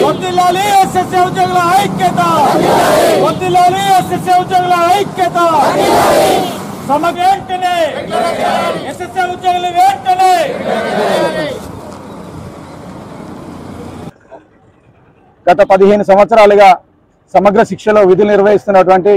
వర్ధిల్లాలి ఎస్ఎస్సీ ఉద్యోగుల ఐక్యత, వర్ధిల్లాలి ఎస్ఎస్సీ ఉద్యోగుల ఐక్యత. వెంటనే ఎస్ఎస్సీ ఉద్యోగులు వెంటనే. గత 15 సంవత్సరాలుగా సమగ్ర శిక్షలో విధులు నిర్వహిస్తున్నటువంటి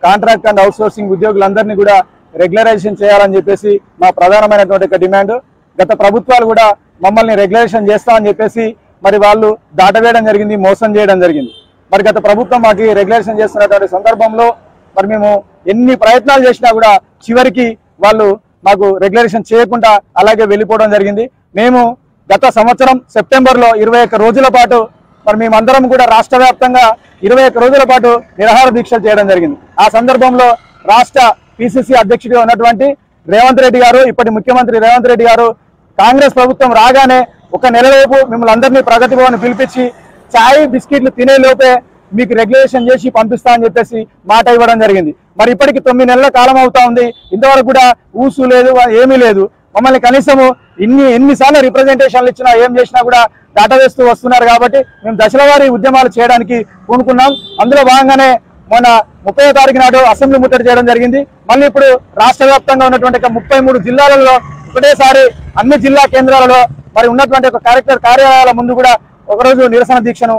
కాంట్రాక్ట్ అండ్ అవుట్సోర్సింగ్ ఉద్యోగులందరినీ కూడా రెగ్యులరైజేషన్ చేయాలని చెప్పేసి మా ప్రధానమైనటువంటి డిమాండ్. గత ప్రభుత్వాలు కూడా మమ్మల్ని రెగ్యులరైజేషన్ చేస్తామని చెప్పేసి మరి వాళ్ళు దాటవేయడం జరిగింది, మోసం చేయడం జరిగింది. మరి గత ప్రభుత్వం మాకు రెగ్యులరైజేషన్ చేస్తున్నటువంటి సందర్భంలో మరి మేము ఎన్ని ప్రయత్నాలు చేసినా కూడా చివరికి వాళ్ళు మాకు రెగ్యులరైజేషన్ చేయకుండా అలాగే వెళ్ళిపోవడం జరిగింది. మేము గత సంవత్సరం సెప్టెంబర్లో 21 రోజుల పాటు మరి మేమందరం కూడా రాష్ట్ర వ్యాప్తంగా 21 రోజుల పాటు నిరాహార దీక్షలు చేయడం జరిగింది. ఆ సందర్భంలో రాష్ట్ర పిసిసి అధ్యక్షుడిగా ఉన్నటువంటి రేవంత్ రెడ్డి గారు, ఇప్పటి ముఖ్యమంత్రి రేవంత్ రెడ్డి గారు కాంగ్రెస్ ప్రభుత్వం రాగానే 1 నెలలోపు మిమ్మల్ని అందరినీ ప్రగతి భవన్ పిలిపించి చాయ్ బిస్కెట్లు తినే లోపే మీకు రెగ్యులేషన్ చేసి పంపిస్తా అని చెప్పేసి మాట ఇవ్వడం జరిగింది. మరి ఇప్పటికి 9 నెలల కాలం అవుతా ఉంది, ఇంతవరకు కూడా ఊసు లేదు, ఏమీ లేదు. మమ్మల్ని కనీసము ఎన్నిసార్లు రిప్రజెంటేషన్లు ఇచ్చినా ఏం చేసినా కూడా దాటవేస్తూ వస్తున్నారు. కాబట్టి మేము దశలవారీ ఉద్యమాలు చేయడానికి పూనుకున్నాం. అందులో భాగంగానే మొన్న 30వ తారీఖు నాడు అసెంబ్లీ ముట్టడి చేయడం జరిగింది. మళ్ళీ ఇప్పుడు రాష్ట్ర వ్యాప్తంగా ఉన్నటువంటి 33 జిల్లాలలో ఒకటేసారి అన్ని జిల్లా కేంద్రాలలో మరి ఉన్నటువంటి ఒక కలెక్టర్ కార్యాలయాల ముందు కూడా ఒకరోజు నిరసన దీక్షను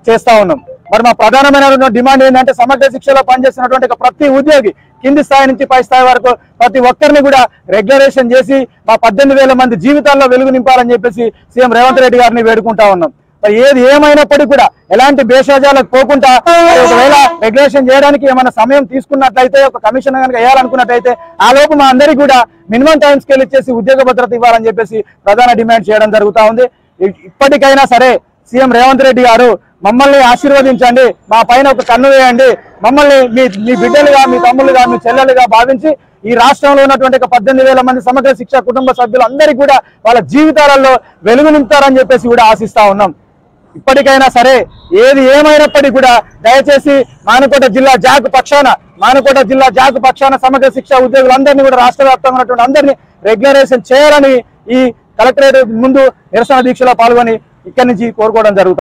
చేస్తా ఉన్నాం. మరి మా ప్రధానమైన డిమాండ్ ఏంటంటే సమగ్ర శిక్షలో పనిచేస్తున్నటువంటి ప్రతి ఉద్యోగి కింది స్థాయి నుంచి పై స్థాయి వరకు ప్రతి ఒక్కరిని కూడా రెగ్యులరేషన్ చేసి మా 18,000 మంది జీవితాల్లో వెలుగు నింపాలని చెప్పేసి సీఎం రేవంత్ రెడ్డి గారిని వేడుకుంటా ఉన్నాం. మరి ఏది ఏమైనప్పటికీ కూడా ఎలాంటి భేషజాలకు పోకుండా ఒకవేళ రెగ్యులేషన్ చేయడానికి ఏమైనా సమయం తీసుకున్నట్లయితే ఒక కమిషన్ కనుక వేయాలనుకున్నట్లయితే ఆ లోపు మా అందరికీ కూడా మినిమం టైం స్కేల్ ఇచ్చేసి ఉద్యోగ భద్రత ఇవ్వాలని చెప్పేసి ప్రధాన డిమాండ్ చేయడం జరుగుతూ ఉంది. ఇప్పటికైనా సరే సీఎం రేవంత్ రెడ్డి గారు మమ్మల్ని ఆశీర్వదించండి, మా పైన ఒక కన్ను వేయండి, మమ్మల్ని మీ బిడ్డలుగా, మీ తమ్ముళ్ళుగా, మీ చెల్లెలుగా భావించి ఈ రాష్ట్రంలో ఉన్నటువంటి 18,000 మంది సమగ్ర శిక్ష కుటుంబ సభ్యులందరికీ కూడా వాళ్ళ జీవితాలలో వెలుగు నింపుతారని చెప్పేసి కూడా ఆశిస్తా ఉన్నాం. ఇప్పటికైనా సరే ఏది ఏమైనప్పటికీ కూడా దయచేసి మానుకోట జిల్లా జాక్ పక్షాన సమగ్ర శిక్ష ఉద్యోగులందరినీ కూడా రాష్ట్ర వ్యాప్తంగా ఉన్నటువంటి అందరినీ రెగ్యులరైజేషన్ చేయాలని ఈ కలెక్టరేట్ ముందు నిరసన దీక్షలో పాల్గొని ఇక్కడి నుంచి కోరుకోవడం జరుగుతుంది.